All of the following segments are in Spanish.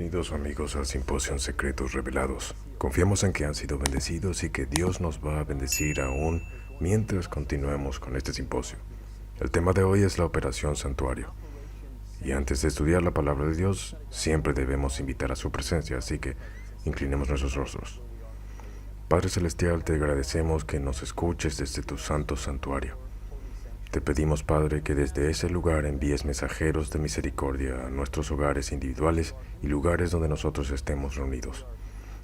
Bienvenidos amigos al Simposio en Secretos Revelados. Confiamos en que han sido bendecidos y que Dios nos va a bendecir aún mientras continuemos con este simposio. El tema de hoy es la Operación Santuario. Y antes de estudiar la palabra de Dios, siempre debemos invitar a su presencia, así que inclinemos nuestros rostros. Padre Celestial, te agradecemos que nos escuches desde tu santo santuario. Te pedimos, Padre, que desde ese lugar envíes mensajeros de misericordia a nuestros hogares individuales y lugares donde nosotros estemos reunidos,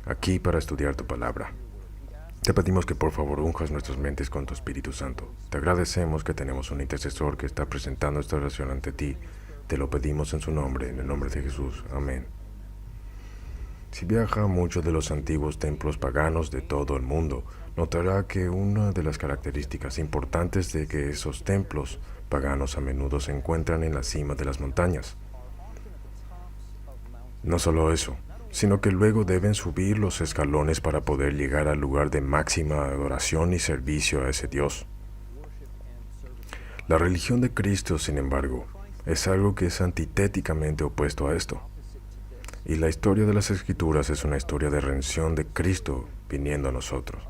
aquí para estudiar tu palabra. Te pedimos que por favor unjas nuestras mentes con tu Espíritu Santo. Te agradecemos que tenemos un intercesor que está presentando esta oración ante ti. Te lo pedimos en su nombre, en el nombre de Jesús. Amén. Si viaja a muchos de los antiguos templos paganos de todo el mundo, notará que una de las características importantes de que esos templos paganos a menudo se encuentran en la cima de las montañas. No solo eso, sino que luego deben subir los escalones para poder llegar al lugar de máxima adoración y servicio a ese Dios. La religión de Cristo, sin embargo, es algo que es antitéticamente opuesto a esto. Y la historia de las Escrituras es una historia de redención de Cristo viniendo a nosotros.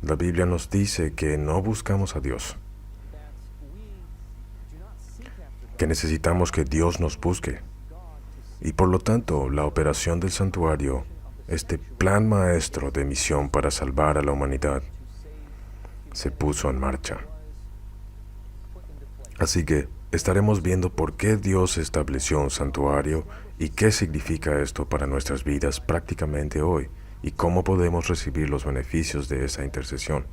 La Biblia nos dice que no buscamos a Dios, que necesitamos que Dios nos busque. Y por lo tanto, la operación del santuario, este plan maestro de misión para salvar a la humanidad, se puso en marcha. Así que estaremos viendo por qué Dios estableció un santuario y qué significa esto para nuestras vidas prácticamente hoy y cómo podemos recibir los beneficios de esa intercesión.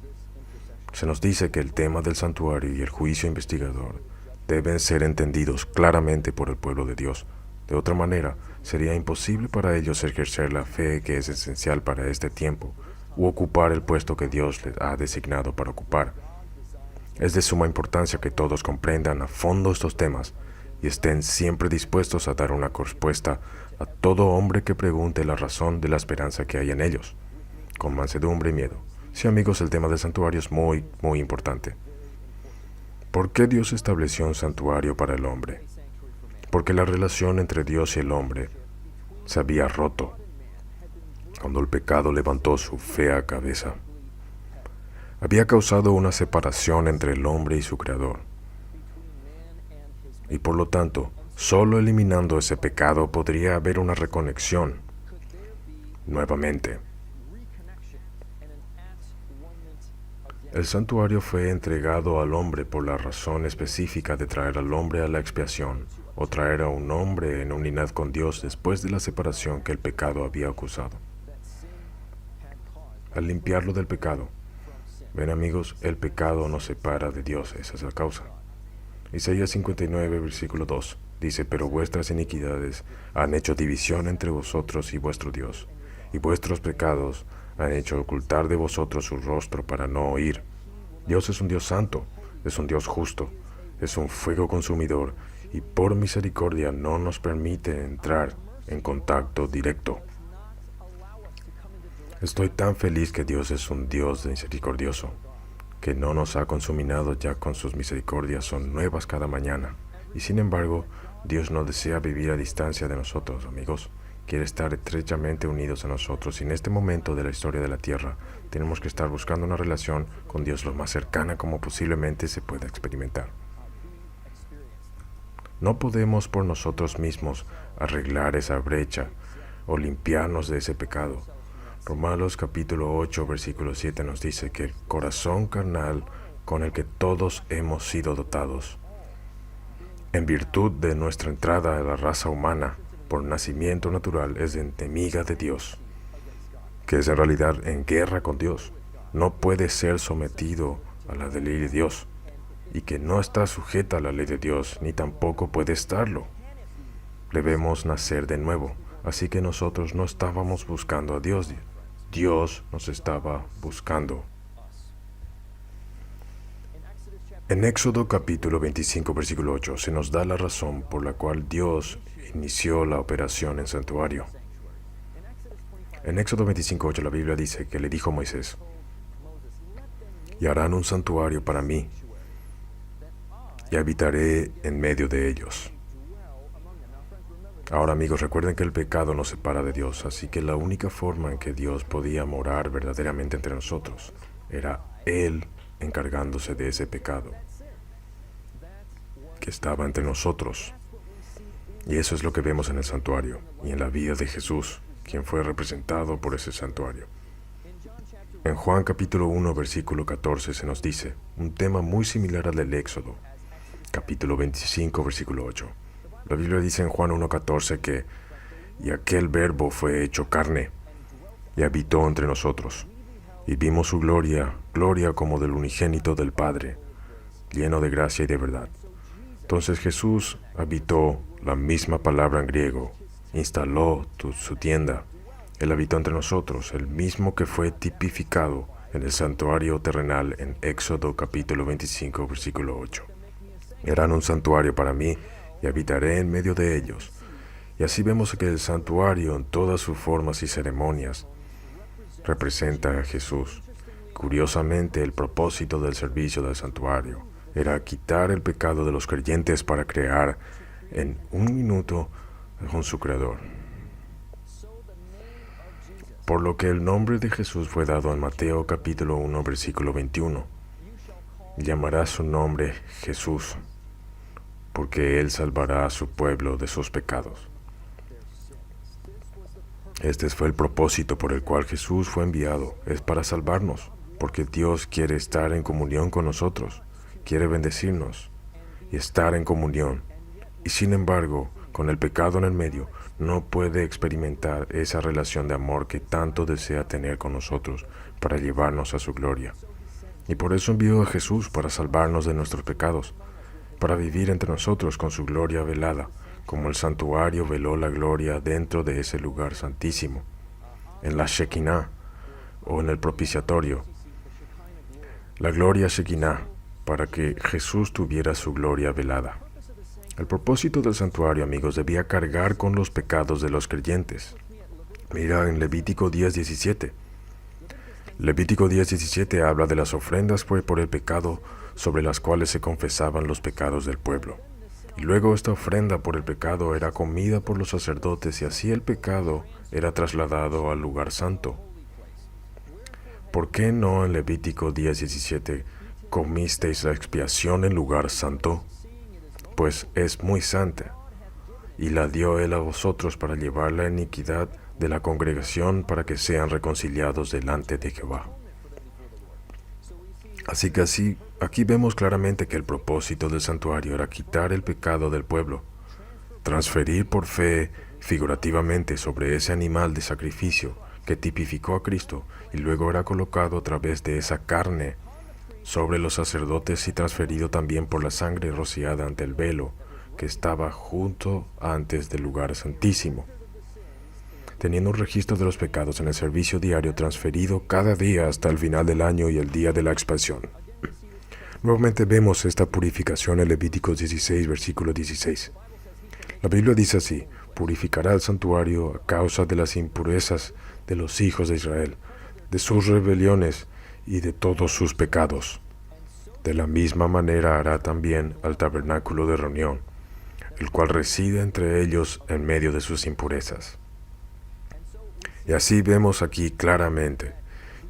Se nos dice que el tema del santuario y el juicio investigador deben ser entendidos claramente por el pueblo de Dios. De otra manera, sería imposible para ellos ejercer la fe que es esencial para este tiempo u ocupar el puesto que Dios les ha designado para ocupar. Es de suma importancia que todos comprendan a fondo estos temas y estén siempre dispuestos a dar una respuesta a todo hombre que pregunte la razón de la esperanza que hay en ellos, con mansedumbre y miedo. Sí, amigos, el tema del santuario es muy importante. ¿Por qué Dios estableció un santuario para el hombre? Porque la relación entre Dios y el hombre se había roto cuando el pecado levantó su fea cabeza. Había causado una separación entre el hombre y su Creador. Y por lo tanto, solo eliminando ese pecado podría haber una reconexión nuevamente. El santuario fue entregado al hombre por la razón específica de traer al hombre a la expiación, o traer a un hombre en unidad con Dios después de la separación que el pecado había causado. Al limpiarlo del pecado, ven amigos, el pecado nos separa de Dios, esa es la causa. Isaías 59, versículo 2, dice, pero vuestras iniquidades han hecho división entre vosotros y vuestro Dios, y vuestros pecados han hecho ocultar de vosotros su rostro para no oír. Dios es un Dios santo, es un Dios justo, es un fuego consumidor, y por misericordia no nos permite entrar en contacto directo. Estoy tan feliz que Dios es un Dios misericordioso, que no nos ha consuminado ya con sus misericordias, son nuevas cada mañana. Y sin embargo, Dios no desea vivir a distancia de nosotros, amigos. Quiere estar estrechamente unidos a nosotros y en este momento de la historia de la tierra tenemos que estar buscando una relación con Dios lo más cercana como posiblemente se pueda experimentar. No podemos por nosotros mismos arreglar esa brecha o limpiarnos de ese pecado. Romanos capítulo 8, versículo 7 nos dice que el corazón carnal con el que todos hemos sido dotados, en virtud de nuestra entrada a la raza humana por nacimiento natural, es enemiga de Dios, que es en realidad en guerra con Dios, no puede ser sometido a la ley de Dios, y que no está sujeta a la ley de Dios, ni tampoco puede estarlo. Debemos nacer de nuevo, así que nosotros no estábamos buscando a Dios, Dios nos estaba buscando. En Éxodo capítulo 25, versículo 8, se nos da la razón por la cual Dios inició la operación en santuario. En Éxodo 25, 8 la Biblia dice que le dijo Moisés, y harán un santuario para mí, y habitaré en medio de ellos. Ahora amigos, recuerden que el pecado nos separa de Dios, así que la única forma en que Dios podía morar verdaderamente entre nosotros era Él encargándose de ese pecado que estaba entre nosotros. Y eso es lo que vemos en el santuario y en la vida de Jesús, quien fue representado por ese santuario. En Juan capítulo 1, versículo 14 se nos dice un tema muy similar al del Éxodo, capítulo 25, versículo 8. La Biblia dice en Juan 1:14 que «Y aquel verbo fue hecho carne, y habitó entre nosotros, y vimos su gloria, gloria como del unigénito del Padre, lleno de gracia y de verdad». Entonces Jesús habitó, la misma palabra en griego, instaló su tienda. Él habitó entre nosotros, el mismo que fue tipificado en el santuario terrenal en Éxodo capítulo 25, versículo 8. «Eran un santuario para mí, y habitaré en medio de ellos». Y así vemos que el santuario en todas sus formas y ceremonias representa a Jesús. Curiosamente, el propósito del servicio del santuario era quitar el pecado de los creyentes para crear en un minuto con su Creador. Por lo que el nombre de Jesús fue dado en Mateo capítulo 1, versículo 21. Llamará su nombre Jesús, porque Él salvará a su pueblo de sus pecados. Este fue el propósito por el cual Jesús fue enviado, es para salvarnos, porque Dios quiere estar en comunión con nosotros, quiere bendecirnos y estar en comunión. Y sin embargo, con el pecado en el medio, no puede experimentar esa relación de amor que tanto desea tener con nosotros para llevarnos a su gloria. Y por eso envió a Jesús para salvarnos de nuestros pecados, para vivir entre nosotros con su gloria velada, como el santuario veló la gloria dentro de ese lugar santísimo, en la Shekinah o en el propiciatorio. La gloria Shekinah, para que Jesús tuviera su gloria velada. El propósito del santuario, amigos, debía cargar con los pecados de los creyentes. Mira en Levítico 10:17. Levítico 10:17 habla de las ofrendas por el pecado sobre las cuales se confesaban los pecados del pueblo. Y luego esta ofrenda por el pecado era comida por los sacerdotes y así el pecado era trasladado al lugar santo. ¿Por qué no en Levítico 10:17 comisteis la expiación en lugar santo? Pues es muy santa, y la dio Él a vosotros para llevar la iniquidad de la congregación para que sean reconciliados delante de Jehová. Así que aquí vemos claramente que el propósito del santuario era quitar el pecado del pueblo, transferir por fe figurativamente sobre ese animal de sacrificio que tipificó a Cristo y luego era colocado a través de esa carne sobre los sacerdotes y transferido también por la sangre rociada ante el velo que estaba junto antes del lugar santísimo, teniendo un registro de los pecados en el servicio diario transferido cada día hasta el final del año y el día de la expiación. Nuevamente vemos esta purificación en Levítico 16, versículo 16. La Biblia dice así: «Purificará el santuario a causa de las impurezas de los hijos de Israel, de sus rebeliones y de todos sus pecados. De la misma manera hará también al tabernáculo de reunión, el cual reside entre ellos en medio de sus impurezas». Y así vemos aquí claramente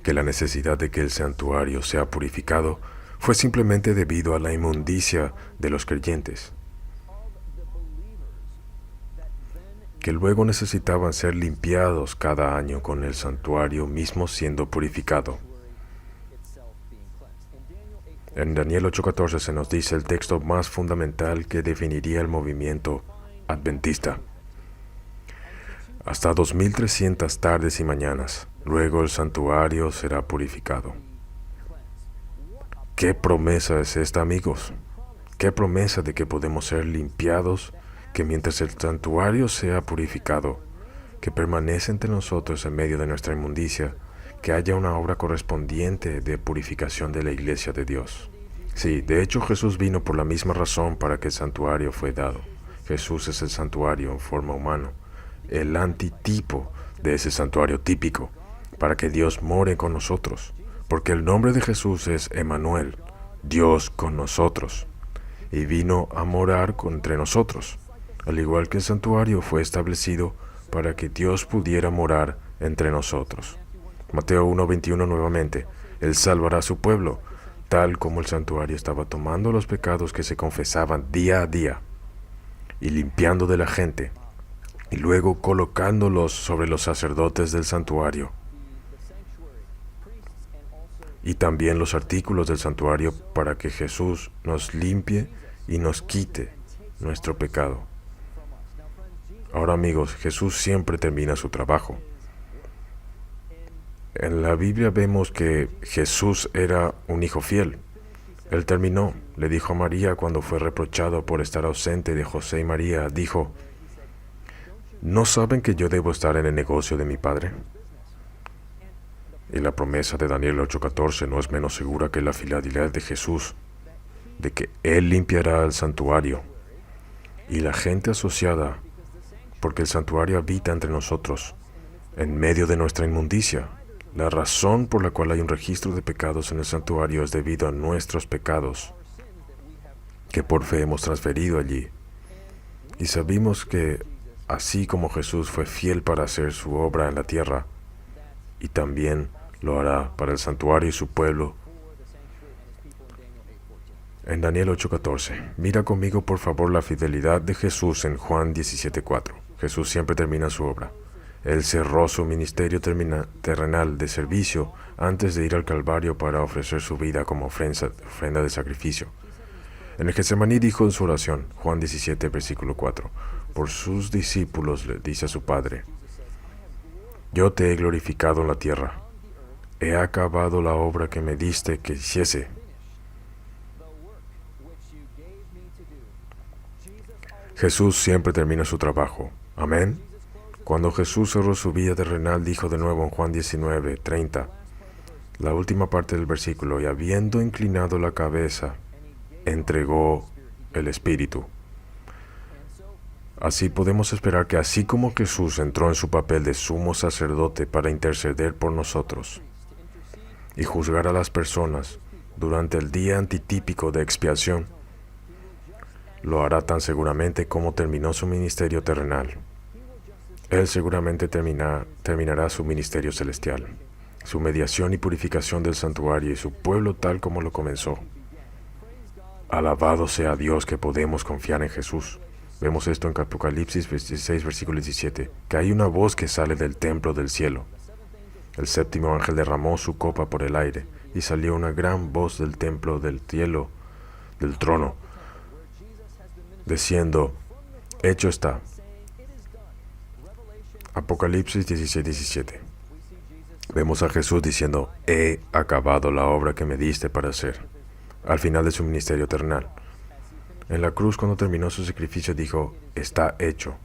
que la necesidad de que el santuario sea purificado fue simplemente debido a la inmundicia de los creyentes, que luego necesitaban ser limpiados cada año con el santuario mismo siendo purificado. En Daniel 8:14 se nos dice el texto más fundamental que definiría el movimiento adventista. Hasta 2300 tardes y mañanas, luego el santuario será purificado. ¿Qué promesa es esta, amigos? ¿Qué promesa de que podemos ser limpiados, que mientras el santuario sea purificado, que permanece entre nosotros en medio de nuestra inmundicia, que haya una obra correspondiente de purificación de la iglesia de Dios? Sí, de hecho Jesús vino por la misma razón para que el santuario fue dado. Jesús es el santuario en forma humana, el antitipo de ese santuario típico, para que Dios more con nosotros, porque el nombre de Jesús es Emmanuel, Dios con nosotros, y vino a morar entre nosotros. al igual que el santuario fue establecido para que Dios pudiera morar entre nosotros. Mateo 1:21 nuevamente, Él salvará a su pueblo, tal como el santuario estaba tomando los pecados que se confesaban día a día y limpiando de la gente, y luego colocándolos sobre los sacerdotes del santuario. Y también los artículos del santuario para que Jesús nos limpie y nos quite nuestro pecado. Ahora amigos, Jesús siempre termina su trabajo. En la Biblia vemos que Jesús era un hijo fiel. Él terminó, le dijo a María cuando fue reprochado por estar ausente de José y María, dijo, ¿no saben que yo debo estar en el negocio de mi Padre? Y la promesa de Daniel 8:14 no es menos segura que la fidelidad de Jesús, de que Él limpiará el santuario y la gente asociada, porque el santuario habita entre nosotros, en medio de nuestra inmundicia. La razón por la cual hay un registro de pecados en el santuario es debido a nuestros pecados, que por fe hemos transferido allí. Y sabemos que así como Jesús fue fiel para hacer su obra en la tierra, y también lo hará para el santuario y su pueblo. En Daniel 8:14, mira conmigo por favor la fidelidad de Jesús en Juan 17:4. Jesús siempre termina su obra. Él cerró su ministerio terrenal de servicio antes de ir al Calvario para ofrecer su vida como ofrenda de sacrificio. En el Getsemaní dijo en su oración, Juan 17, versículo 4, por sus discípulos le dice a su Padre, yo te he glorificado en la tierra, he acabado la obra que me diste que hiciese. Jesús siempre termina su trabajo. Amén. Cuando Jesús cerró su vida terrenal, dijo de nuevo en Juan 19:30, la última parte del versículo, y habiendo inclinado la cabeza, entregó el Espíritu. Así podemos esperar que así como Jesús entró en su papel de sumo sacerdote para interceder por nosotros y juzgar a las personas durante el día antitípico de expiación, lo hará tan seguramente como terminó su ministerio terrenal. Él seguramente terminará su ministerio celestial, su mediación y purificación del santuario y su pueblo tal como lo comenzó. Alabado sea Dios que podemos confiar en Jesús. Vemos esto en Apocalipsis 16, versículo 17, que hay una voz que sale del templo del cielo. El séptimo ángel derramó su copa por el aire, y salió una gran voz del templo del cielo, del trono, diciendo, hecho está. Apocalipsis 16, 17. Vemos a Jesús diciendo, he acabado la obra que me diste para hacer, al final de su ministerio terrenal. En la cruz, cuando terminó su sacrificio, dijo, está hecho.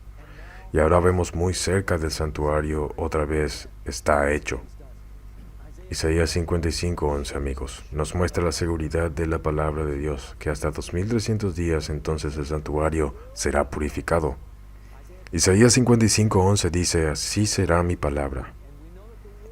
Y ahora vemos muy cerca del santuario otra vez, está hecho. Isaías 55:11, amigos, nos muestra la seguridad de la palabra de Dios, que hasta 2300 días entonces el santuario será purificado. Isaías 55:11 dice, así será mi palabra.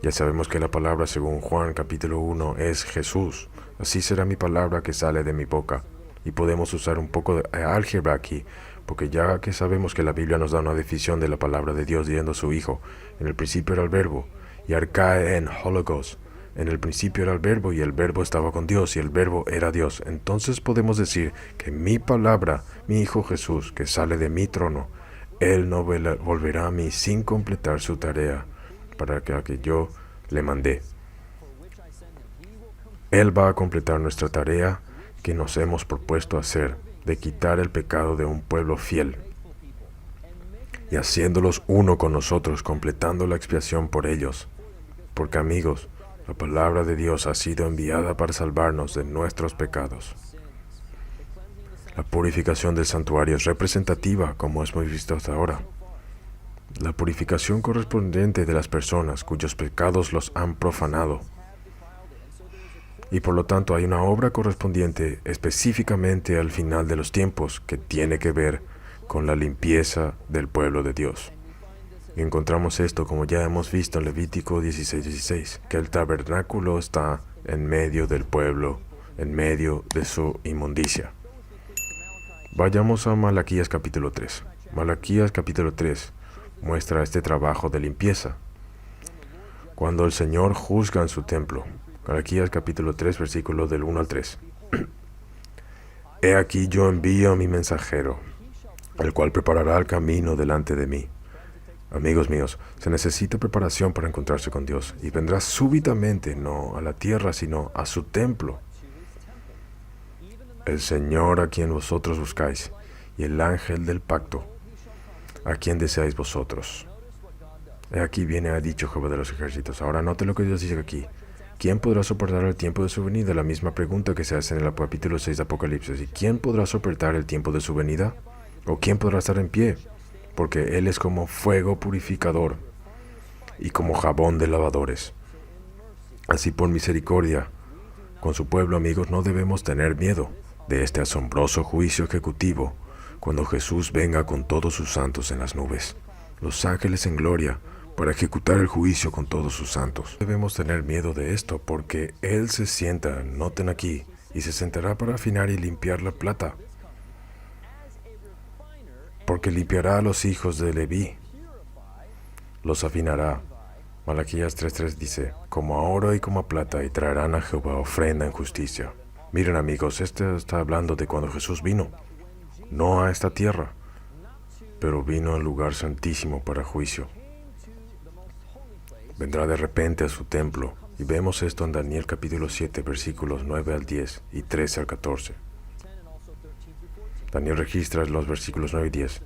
Ya sabemos que la palabra según Juan capítulo 1 es Jesús. Así será mi palabra que sale de mi boca. Y podemos usar un poco de álgebra aquí, porque ya que sabemos que la Biblia nos da una definición de la palabra de Dios diciendo a su Hijo, en el principio era el verbo, y arcae en hologos, en el principio era el verbo, y el verbo estaba con Dios, y el verbo era Dios. Entonces podemos decir que mi palabra, mi Hijo Jesús, que sale de mi trono, Él no volverá a mí sin completar su tarea para que yo le mandé. Él va a completar nuestra tarea que nos hemos propuesto hacer, de quitar el pecado de un pueblo fiel, y haciéndolos uno con nosotros, completando la expiación por ellos. Porque amigos, la palabra de Dios ha sido enviada para salvarnos de nuestros pecados. La purificación del santuario es representativa, como hemos visto hasta ahora. La purificación correspondiente de las personas cuyos pecados los han profanado. Y por lo tanto hay una obra correspondiente específicamente al final de los tiempos que tiene que ver con la limpieza del pueblo de Dios. Y encontramos esto como ya hemos visto en Levítico 16:16, que el tabernáculo está en medio del pueblo, en medio de su inmundicia. Vayamos a Malaquías capítulo 3. Malaquías capítulo 3 muestra este trabajo de limpieza. Cuando el Señor juzga en su templo. Malaquías capítulo 3, versículos del 1 al 3. He aquí yo envío a mi mensajero, el cual preparará el camino delante de mí. Amigos míos, se necesita preparación para encontrarse con Dios, y vendrá súbitamente, no a la tierra, sino a su templo. El Señor a quien vosotros buscáis, y el ángel del pacto, a quien deseáis vosotros. He aquí viene, ha dicho Jehová de los ejércitos. Ahora note lo que Dios dice aquí. ¿Quién podrá soportar el tiempo de su venida? La misma pregunta que se hace en el capítulo 6 de Apocalipsis. ¿Y quién podrá soportar el tiempo de su venida? ¿O quién podrá estar en pie? Porque Él es como fuego purificador y como jabón de lavadores. Así por misericordia, con su pueblo, amigos, no debemos tener miedo de este asombroso juicio ejecutivo cuando Jesús venga con todos sus santos en las nubes, los ángeles en gloria, para ejecutar el juicio con todos sus santos. Debemos tener miedo de esto porque Él se sienta, noten aquí, y se sentará para afinar y limpiar la plata. Porque limpiará a los hijos de Leví, los afinará. Malaquías 3:3 dice, como a oro y como a plata, y traerán a Jehová ofrenda en justicia. Miren amigos, este está hablando de cuando Jesús vino, no a esta tierra, pero vino al lugar santísimo para juicio. Vendrá de repente a su templo, y vemos esto en Daniel capítulo 7, versículos 9 al 10 y 13 al 14. Daniel registra en los versículos 9 y 10.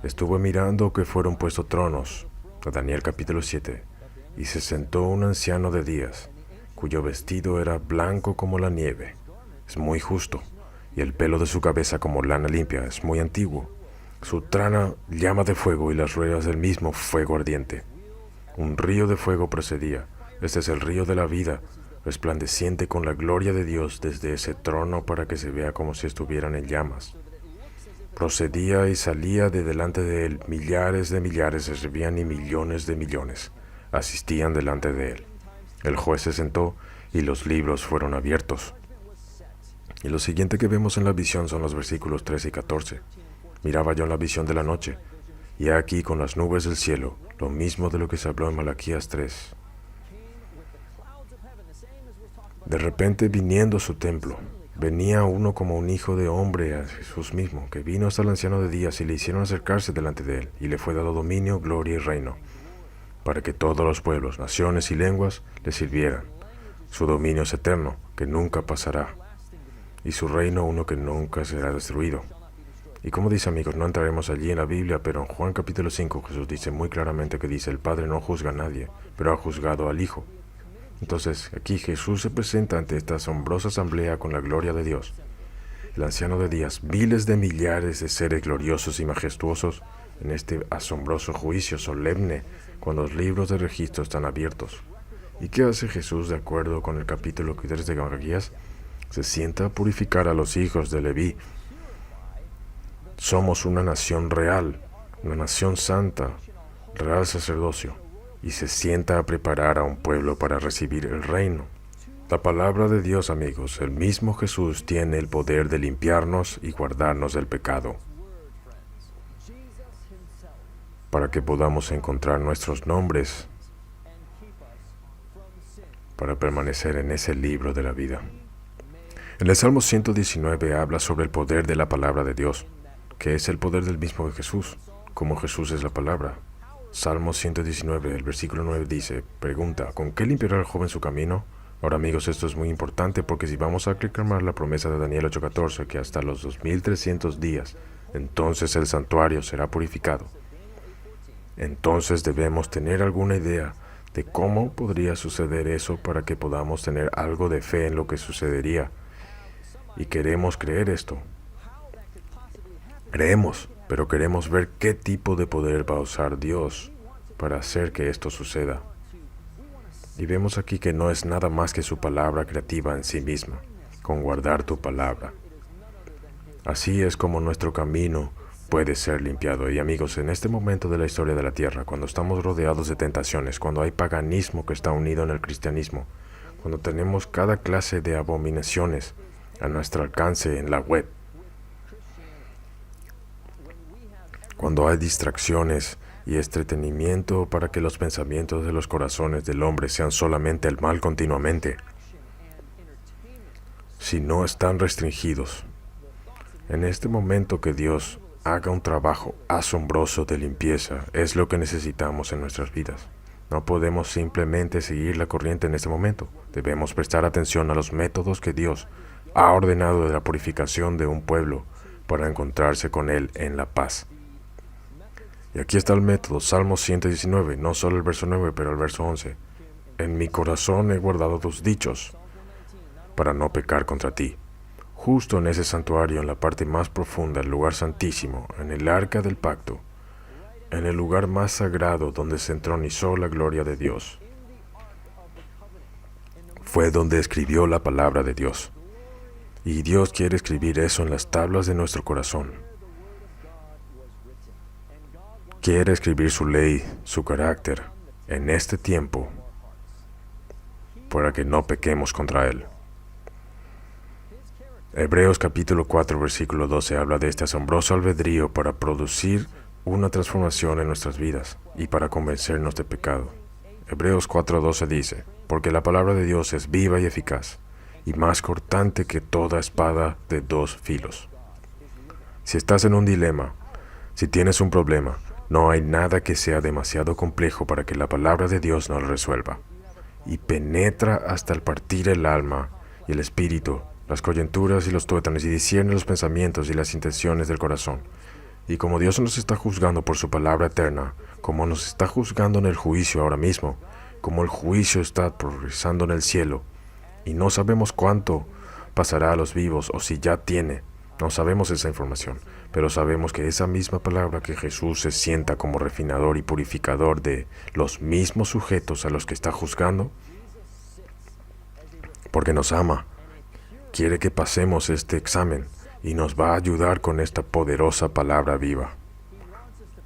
Estuve mirando que fueron puestos tronos, Daniel capítulo 7, y se sentó un anciano de días, cuyo vestido era blanco como la nieve, es muy justo, y el pelo de su cabeza como lana limpia, es muy antiguo. Su trana llama de fuego y las ruedas del mismo fuego ardiente. Un río de fuego procedía, este es el río de la vida, resplandeciente con la gloria de Dios desde ese trono para que se vea como si estuvieran en llamas. Procedía y salía de delante de él, millares de millares se servían y millones de millones asistían delante de él. El juez se sentó y los libros fueron abiertos. Y lo siguiente que vemos en la visión son los versículos 13 y 14. Miraba yo en la visión de la noche, y he aquí con las nubes del cielo, lo mismo de lo que se habló en Malaquías 3. De repente viniendo a su templo, venía uno como un hijo de hombre a Jesús mismo, que vino hasta el anciano de días y le hicieron acercarse delante de él, y le fue dado dominio, gloria y reino, para que todos los pueblos, naciones y lenguas le sirvieran. Su dominio es eterno, que nunca pasará, y su reino uno que nunca será destruido. Y como dice amigos, no entraremos allí en la Biblia, pero en Juan capítulo 5 Jesús dice muy claramente que dice, el Padre no juzga a nadie, pero ha juzgado al Hijo. Entonces aquí Jesús se presenta ante esta asombrosa asamblea con la gloria de Dios. El anciano de días, miles de millares de seres gloriosos y majestuosos en este asombroso juicio solemne cuando los libros de registro están abiertos. ¿Y qué hace Jesús de acuerdo con el capítulo 3 de Malaquías? Se sienta a purificar a los hijos de Leví. Somos una nación real, una nación santa, real sacerdocio, y se sienta a preparar a un pueblo para recibir el reino. La palabra de Dios, amigos, el mismo Jesús tiene el poder de limpiarnos y guardarnos del pecado, para que podamos encontrar nuestros nombres, para permanecer en ese libro de la vida. En el Salmo 119 habla sobre el poder de la palabra de Dios, que es el poder del mismo Jesús, como Jesús es la palabra. Salmo 119, el versículo 9 dice, pregunta, ¿con qué limpiará el joven su camino? Ahora amigos, esto es muy importante porque si vamos a reclamar la promesa de Daniel 8:14, que hasta los 2300 días, entonces el santuario será purificado. Entonces debemos tener alguna idea de cómo podría suceder eso para que podamos tener algo de fe en lo que sucedería. Y queremos creer esto. Creemos, pero queremos ver qué tipo de poder va a usar Dios para hacer que esto suceda. Y vemos aquí que no es nada más que su palabra creativa en sí misma, con guardar tu palabra. Así es como nuestro camino puede ser limpiado. Y amigos, en este momento de la historia de la tierra, cuando estamos rodeados de tentaciones, cuando hay paganismo que está unido en el cristianismo, cuando tenemos cada clase de abominaciones a nuestro alcance en la web, Cuando hay distracciones y entretenimiento para que los pensamientos de los corazones del hombre sean solamente el mal continuamente, si no están restringidos, en este momento que Dios haga un trabajo asombroso de limpieza es lo que necesitamos en nuestras vidas. No podemos simplemente seguir la corriente en este momento. Debemos prestar atención a los métodos que Dios ha ordenado de la purificación de un pueblo para encontrarse con Él en la paz. Y aquí está el método, Salmo 119, no solo el verso 9, pero el verso 11. En mi corazón he guardado tus dichos para no pecar contra ti. Justo en ese santuario, en la parte más profunda, el lugar santísimo, en el arca del pacto, en el lugar más sagrado donde se entronizó la gloria de Dios, fue donde escribió la palabra de Dios. Y Dios quiere escribir eso en las tablas de nuestro corazón. Quiere escribir su ley, su carácter, en este tiempo, para que no pequemos contra Él. Hebreos capítulo 4, versículo 12 habla de este asombroso albedrío para producir una transformación en nuestras vidas y para convencernos de pecado. Hebreos 4:12 dice, porque la palabra de Dios es viva y eficaz, y más cortante que toda espada de dos filos. Si estás en un dilema, si tienes un problema, no hay nada que sea demasiado complejo para que la palabra de Dios no lo resuelva. Y penetra hasta el partir el alma y el espíritu, las coyunturas y los tuétanos, y discierne los pensamientos y las intenciones del corazón. Y como Dios nos está juzgando por su palabra eterna, como nos está juzgando en el juicio ahora mismo, como el juicio está progresando en el cielo, y no sabemos cuánto pasará a los vivos o si ya tiene, no sabemos esa información, pero sabemos que esa misma palabra que Jesús se sienta como refinador y purificador de los mismos sujetos a los que está juzgando, porque nos ama, quiere que pasemos este examen y nos va a ayudar con esta poderosa palabra viva.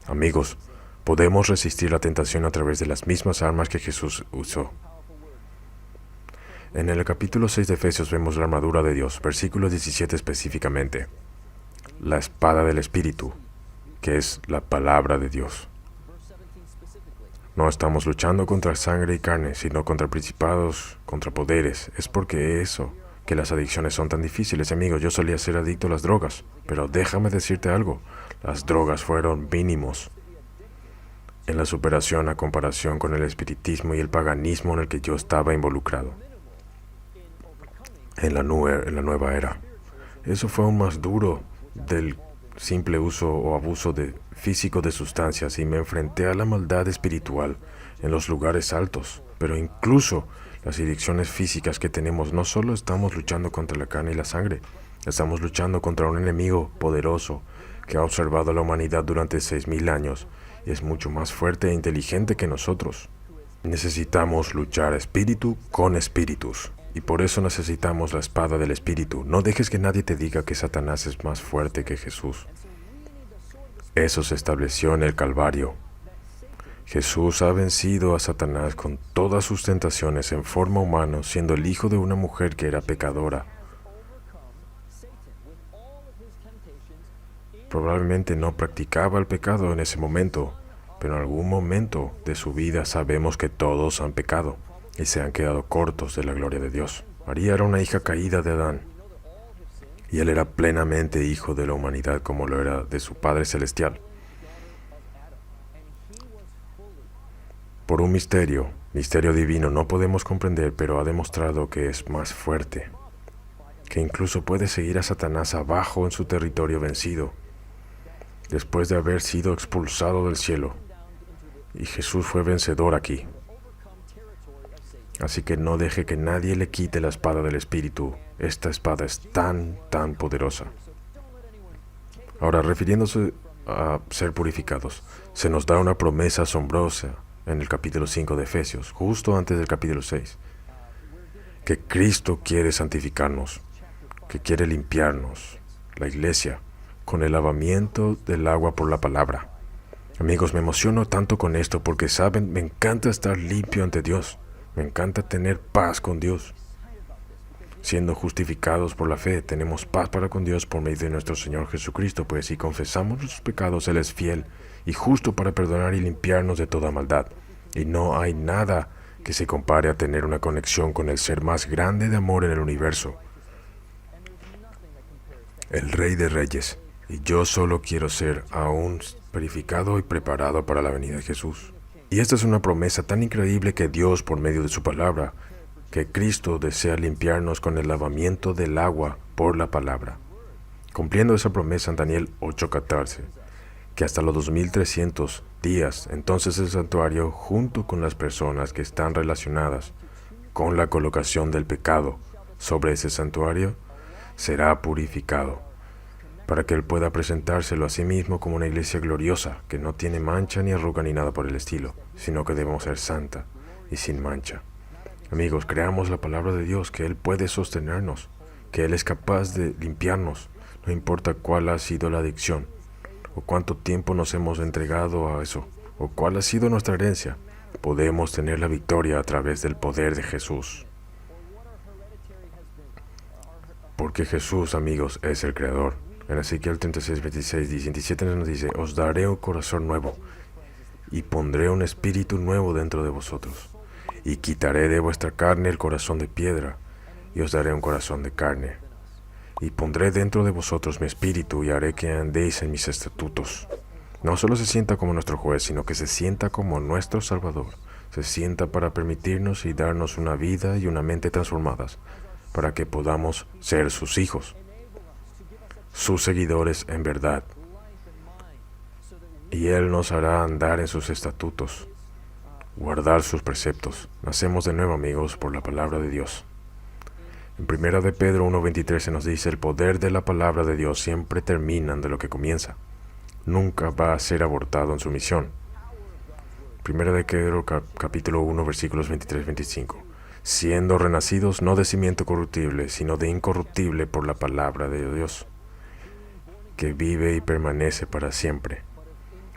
Amigos, podemos resistir la tentación a través de las mismas armas que Jesús usó. En el capítulo 6 de Efesios vemos la armadura de Dios, versículo 17 específicamente. La espada del Espíritu, que es la palabra de Dios. No estamos luchando contra sangre y carne, sino contra principados, contra poderes. Es porque eso, que las adicciones son tan difíciles, amigos. Yo solía ser adicto a las drogas, pero déjame decirte algo. Las drogas fueron mínimos en la superación a comparación con el espiritismo y el paganismo en el que yo estaba involucrado. En la nueva era. Eso fue aún más duro del simple uso o abuso físico de sustancias, y me enfrenté a la maldad espiritual en los lugares altos. Pero incluso las adicciones físicas que tenemos, no solo estamos luchando contra la carne y la sangre, estamos luchando contra un enemigo poderoso que ha observado a la humanidad durante 6,000 años y es mucho más fuerte e inteligente que nosotros. Necesitamos luchar espíritu con espíritus. Y por eso necesitamos la espada del Espíritu. No dejes que nadie te diga que Satanás es más fuerte que Jesús. Eso se estableció en el Calvario. Jesús ha vencido a Satanás con todas sus tentaciones en forma humana, siendo el hijo de una mujer que era pecadora. Probablemente no practicaba el pecado en ese momento, pero en algún momento de su vida sabemos que todos han pecado y se han quedado cortos de la gloria de Dios. María era una hija caída de Adán, y él era plenamente hijo de la humanidad como lo era de su Padre Celestial. Por un misterio divino no podemos comprender, pero ha demostrado que es más fuerte, que incluso puede seguir a Satanás abajo en su territorio vencido, después de haber sido expulsado del cielo. Y Jesús fue vencedor aquí. Así que no deje que nadie le quite la espada del Espíritu. Esta espada es tan poderosa. Ahora, refiriéndose a ser purificados, se nos da una promesa asombrosa en el capítulo 5 de Efesios, justo antes del capítulo 6, que Cristo quiere santificarnos, que quiere limpiarnos, la iglesia, con el lavamiento del agua por la palabra. Amigos, me emociono tanto con esto porque, saben, me encanta estar limpio ante Dios. Me encanta tener paz con Dios. Siendo justificados por la fe, tenemos paz para con Dios por medio de nuestro Señor Jesucristo, pues si confesamos nuestros pecados, Él es fiel y justo para perdonar y limpiarnos de toda maldad. Y no hay nada que se compare a tener una conexión con el ser más grande de amor en el universo, el Rey de Reyes. Y yo solo quiero ser aún verificado y preparado para la venida de Jesús. Y esta es una promesa tan increíble que Dios, por medio de su palabra, que Cristo desea limpiarnos con el lavamiento del agua por la palabra. Cumpliendo esa promesa en Daniel 8:14, que hasta los 2300 días, entonces el santuario, junto con las personas que están relacionadas con la colocación del pecado sobre ese santuario, será purificado, para que Él pueda presentárselo a sí mismo como una iglesia gloriosa, que no tiene mancha ni arruga ni nada por el estilo, sino que debemos ser santa y sin mancha. Amigos, creamos la palabra de Dios, que Él puede sostenernos, que Él es capaz de limpiarnos, no importa cuál ha sido la adicción, o cuánto tiempo nos hemos entregado a eso, o cuál ha sido nuestra herencia. Podemos tener la victoria a través del poder de Jesús. Porque Jesús, amigos, es el Creador. En Ezequiel 36, 27 nos dice: os daré un corazón nuevo, y pondré un espíritu nuevo dentro de vosotros. Y quitaré de vuestra carne el corazón de piedra, y os daré un corazón de carne. Y pondré dentro de vosotros mi espíritu, y haré que andéis en mis estatutos. No solo se sienta como nuestro juez, sino que se sienta como nuestro Salvador. Se sienta para permitirnos y darnos una vida y una mente transformadas, para que podamos ser sus hijos, sus seguidores en verdad. Y Él nos hará andar en sus estatutos, guardar sus preceptos. Nacemos de nuevo, amigos, por la palabra de Dios. En 1 de Pedro 1:23 se nos dice: el poder de la palabra de Dios siempre termina de lo que comienza. Nunca va a ser abortado en su misión. 1 de Pedro capítulo 1 versículos 23-25. Siendo renacidos no de simiente corruptible, sino de incorruptible por la palabra de Dios, que vive y permanece para siempre.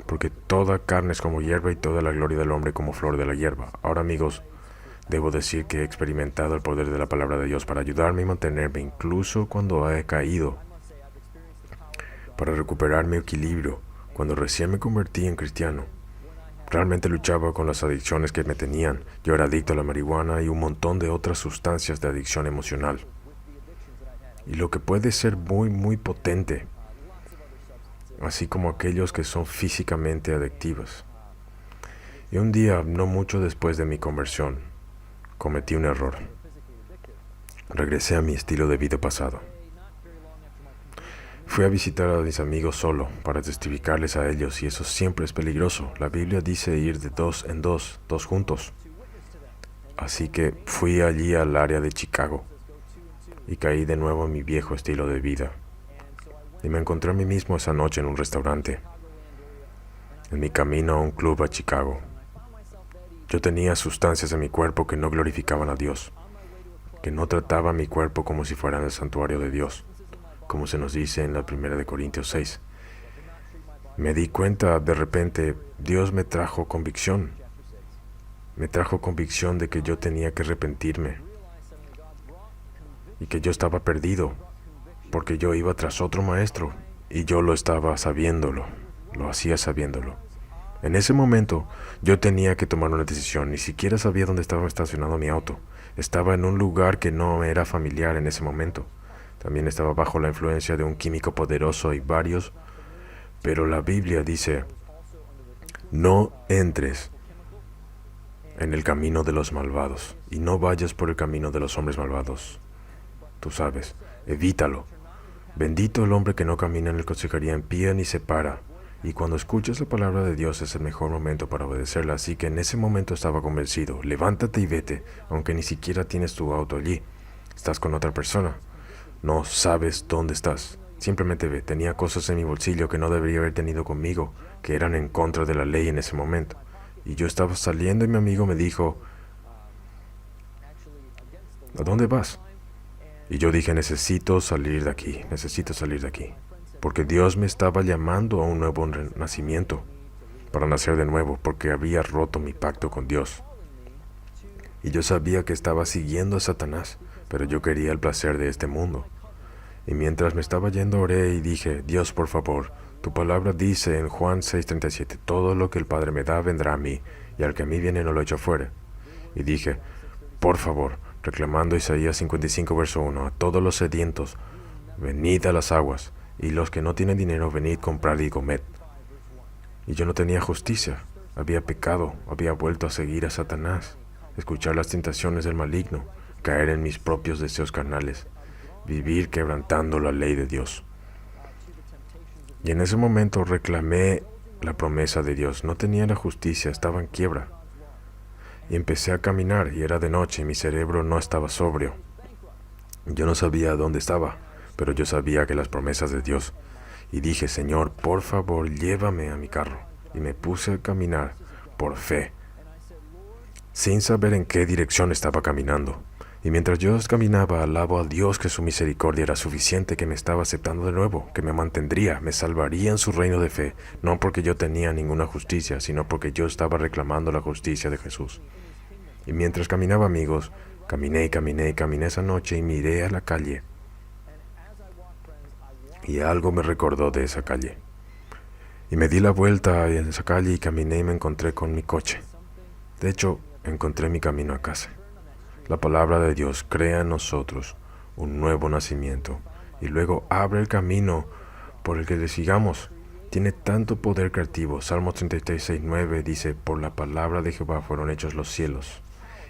Porque toda carne es como hierba y toda la gloria del hombre como flor de la hierba. Ahora, amigos, debo decir que he experimentado el poder de la palabra de Dios para ayudarme y mantenerme incluso cuando he caído, para recuperar mi equilibrio. Cuando recién me convertí en cristiano, realmente luchaba con las adicciones que me tenían. Yo era adicto a la marihuana y un montón de otras sustancias de adicción emocional. Y lo que puede ser muy, muy potente, así como aquellos que son físicamente adictivos. Y un día, no mucho después de mi conversión, cometí un error. Regresé a mi estilo de vida pasado. Fui a visitar a mis amigos solo para testificarles a ellos, y eso siempre es peligroso. La Biblia dice ir de dos en dos juntos. Así que fui allí al área de Chicago y caí de nuevo en mi viejo estilo de vida. Y me encontré a mí mismo esa noche en un restaurante, en mi camino a un club a Chicago. Yo tenía sustancias en mi cuerpo que no glorificaban a Dios, que no trataban mi cuerpo como si fueran el santuario de Dios, como se nos dice en la 1 de Corintios 6. Me di cuenta de repente, Dios me trajo convicción. Me trajo convicción de que yo tenía que arrepentirme y que yo estaba perdido, porque yo iba tras otro maestro y yo lo estaba sabiéndolo, lo hacía sabiéndolo. En ese momento yo tenía que tomar una decisión. Ni siquiera sabía dónde estaba estacionado mi auto. Estaba en un lugar que no me era familiar en ese momento. También estaba bajo la influencia de un químico poderoso y varios. Pero la Biblia dice: no entres en el camino de los malvados y no vayas por el camino de los hombres malvados. Tú sabes, evítalo. Bendito el hombre que no camina en el consejería impía ni se para. Y cuando escuchas la palabra de Dios es el mejor momento para obedecerla. Así que en ese momento estaba convencido. Levántate y vete, aunque ni siquiera tienes tu auto allí. Estás con otra persona. No sabes dónde estás. Simplemente ve. Tenía cosas en mi bolsillo que no debería haber tenido conmigo, que eran en contra de la ley en ese momento. Y yo estaba saliendo y mi amigo me dijo: ¿a dónde vas? Y yo dije: necesito salir de aquí, porque Dios me estaba llamando a un nuevo nacimiento, para nacer de nuevo, porque había roto mi pacto con Dios. Y yo sabía que estaba siguiendo a Satanás, pero yo quería el placer de este mundo. Y mientras me estaba yendo oré y dije, Dios, por favor, tu palabra dice en Juan 6:37, todo lo que el Padre me da vendrá a mí, y al que a mí viene no lo echo fuera. Y dije, por favor, reclamando Isaías 55, verso 1, a todos los sedientos, venid a las aguas, y los que no tienen dinero, venid, comprad y comed. Y yo no tenía justicia, había pecado, había vuelto a seguir a Satanás, escuchar las tentaciones del maligno, caer en mis propios deseos carnales, vivir quebrantando la ley de Dios. Y en ese momento reclamé la promesa de Dios. No tenía la justicia, estaba en quiebra. Y empecé a caminar y era de noche y mi cerebro no estaba sobrio. Yo no sabía dónde estaba, pero yo sabía que las promesas de Dios. Y dije, Señor, por favor, llévame a mi carro. Y me puse a caminar por fe, sin saber en qué dirección estaba caminando. Y mientras yo caminaba, alabo a Dios que su misericordia era suficiente, que me estaba aceptando de nuevo, que me mantendría, me salvaría en su reino de fe, no porque yo tenía ninguna justicia, sino porque yo estaba reclamando la justicia de Jesús. Y mientras caminaba, amigos, caminé esa noche y miré a la calle. Y algo me recordó de esa calle. Y me di la vuelta en esa calle y caminé y me encontré con mi coche. De hecho, encontré mi camino a casa. La palabra de Dios crea en nosotros un nuevo nacimiento y luego abre el camino por el que le sigamos. Tiene tanto poder creativo. Salmos 33:6-9 dice, por la palabra de Jehová fueron hechos los cielos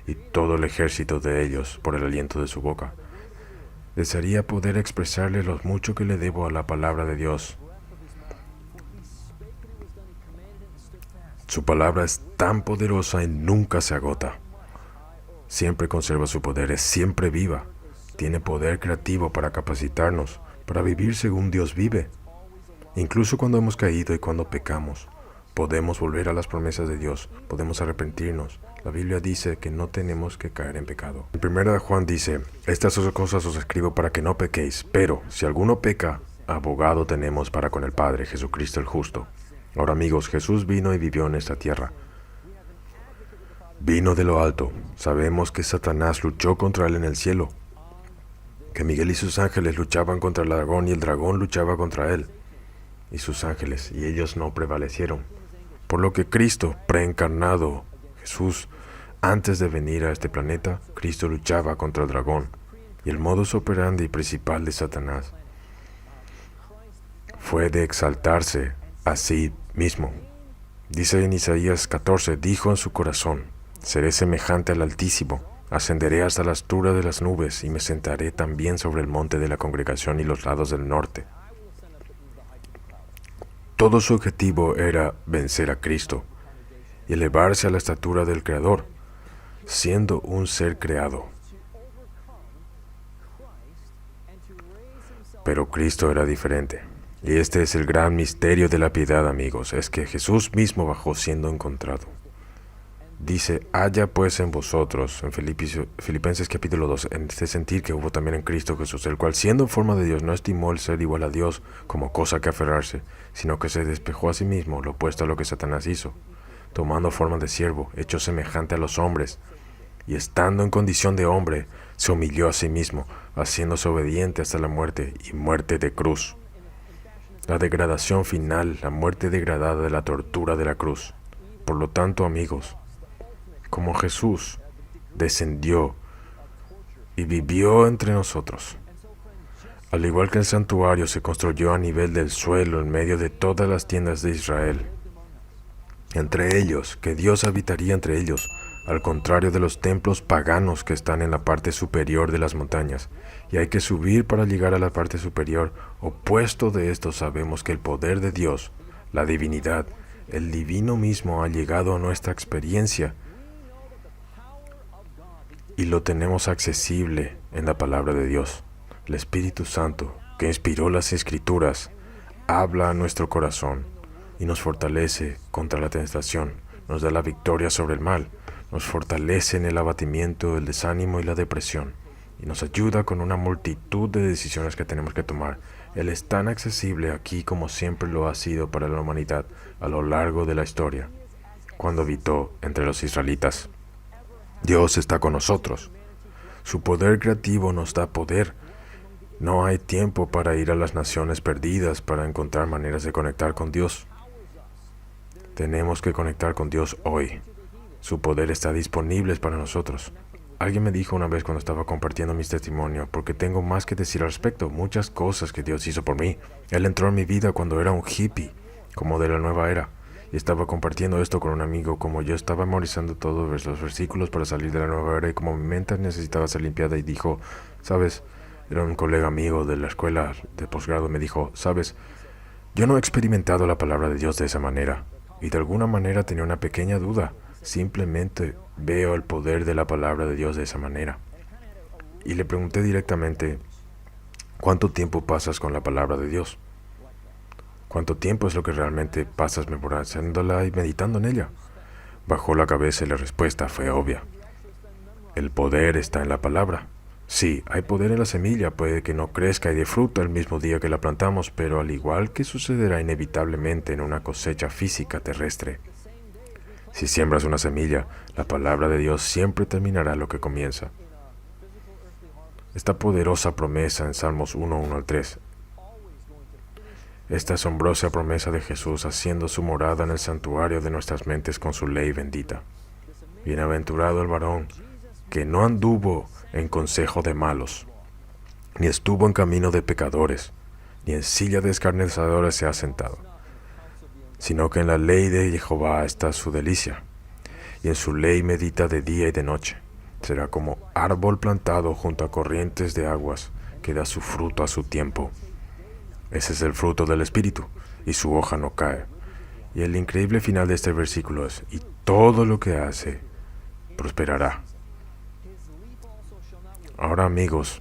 y todo el ejército de ellos por el aliento de su boca. Desearía poder expresarle lo mucho que le debo a la palabra de Dios. Su palabra es tan poderosa y nunca se agota. Siempre conserva su poder, es siempre viva. Tiene poder creativo para capacitarnos, para vivir según Dios vive. Incluso cuando hemos caído y cuando pecamos, podemos volver a las promesas de Dios, podemos arrepentirnos. La Biblia dice que no tenemos que caer en pecado. En 1 Juan dice, estas cosas os escribo para que no pequéis, pero si alguno peca, abogado tenemos para con el Padre, Jesucristo el justo. Ahora amigos, Jesús vino y vivió en esta tierra. Vino de lo alto. Sabemos que Satanás luchó contra él en el cielo, que Miguel y sus ángeles luchaban contra el dragón y el dragón luchaba contra él y sus ángeles, y ellos no prevalecieron. Por lo que Cristo, preencarnado, Jesús, antes de venir a este planeta, Cristo luchaba contra el dragón, y el modus operandi principal de Satanás fue de exaltarse a sí mismo. Dice en Isaías 14, dijo en su corazón, seré semejante al Altísimo, ascenderé hasta la altura de las nubes y me sentaré también sobre el monte de la congregación y los lados del norte. Todo su objetivo era vencer a Cristo y elevarse a la estatura del Creador, siendo un ser creado. Pero Cristo era diferente. Y este es el gran misterio de la piedad, amigos, es que Jesús mismo bajó siendo encontrado. Dice, haya pues en vosotros, en Filipenses capítulo 2, en este sentir que hubo también en Cristo Jesús, el cual siendo en forma de Dios no estimó el ser igual a Dios como cosa que aferrarse, sino que se despejó a sí mismo, lo opuesto a lo que Satanás hizo, tomando forma de siervo, hecho semejante a los hombres, y estando en condición de hombre, se humilló a sí mismo, haciéndose obediente hasta la muerte y muerte de cruz. La degradación final, la muerte degradada de la tortura de la cruz. Por lo tanto, amigos, como Jesús descendió y vivió entre nosotros, al igual que el santuario se construyó a nivel del suelo en medio de todas las tiendas de Israel, entre ellos, que Dios habitaría entre ellos, al contrario de los templos paganos que están en la parte superior de las montañas, y hay que subir para llegar a la parte superior. Opuesto de esto sabemos que el poder de Dios, la divinidad, el divino mismo ha llegado a nuestra experiencia y lo tenemos accesible en la palabra de Dios. El Espíritu Santo, que inspiró las Escrituras, habla a nuestro corazón y nos fortalece contra la tentación, nos da la victoria sobre el mal, nos fortalece en el abatimiento, el desánimo y la depresión, y nos ayuda con una multitud de decisiones que tenemos que tomar. Él es tan accesible aquí como siempre lo ha sido para la humanidad a lo largo de la historia, cuando habitó entre los israelitas. Dios está con nosotros. Su poder creativo nos da poder. No hay tiempo para ir a las naciones perdidas para encontrar maneras de conectar con Dios. Tenemos que conectar con Dios hoy. Su poder está disponible para nosotros. Alguien me dijo una vez cuando estaba compartiendo mis testimonios, porque tengo más que decir al respecto, muchas cosas que Dios hizo por mí. Él entró en mi vida cuando era un hippie, como de la nueva era, y estaba compartiendo esto con un amigo, como yo estaba memorizando todos los versículos para salir de la nueva era, y como mi mente necesitaba ser limpiada, y dijo, ¿sabes? Era un colega amigo de la escuela de posgrado, me dijo, ¿sabes? Yo no he experimentado la palabra de Dios de esa manera, y de alguna manera tenía una pequeña duda. Simplemente veo el poder de la palabra de Dios de esa manera. Y le pregunté directamente, ¿cuánto tiempo pasas con la palabra de Dios? ¿Cuánto tiempo es lo que realmente pasas memorizándola y meditando en ella? Bajó la cabeza y la respuesta fue obvia. El poder está en la palabra. Sí, hay poder en la semilla, puede que no crezca y dé fruta el mismo día que la plantamos, pero al igual que sucederá inevitablemente en una cosecha física terrestre. Si siembras una semilla, la palabra de Dios siempre terminará lo que comienza. Esta poderosa promesa en Salmos 1:1 al 3. Esta asombrosa promesa de Jesús haciendo su morada en el santuario de nuestras mentes con su ley bendita. Bienaventurado el varón que no anduvo en consejo de malos, ni estuvo en camino de pecadores, ni en silla de escarnecedores se ha sentado, sino que en la ley de Jehová está su delicia, y en su ley medita de día y de noche. Será como árbol plantado junto a corrientes de aguas, que da su fruto a su tiempo. Ese es el fruto del Espíritu, y su hoja no cae. Y el increíble final de este versículo es, y todo lo que hace prosperará. Ahora, amigos,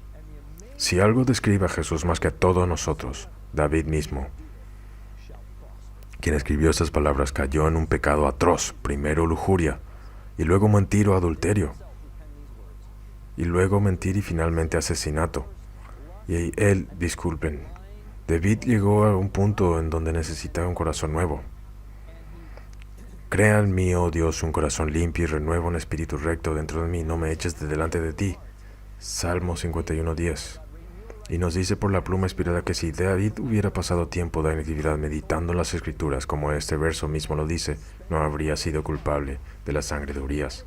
si algo describe a Jesús más que a todos nosotros, David mismo, quien escribió estas palabras, cayó en un pecado atroz, primero lujuria, y luego mentir o adulterio, y luego mentir y finalmente asesinato. Y David llegó a un punto en donde necesitaba un corazón nuevo. Crea en mí, oh Dios, un corazón limpio y renueva un espíritu recto dentro de mí, no me eches de delante de ti. Salmo 51:10. Y nos dice por la pluma inspirada que si David hubiera pasado tiempo de actividad meditando en las Escrituras, como este verso mismo lo dice, no habría sido culpable de la sangre de Urías.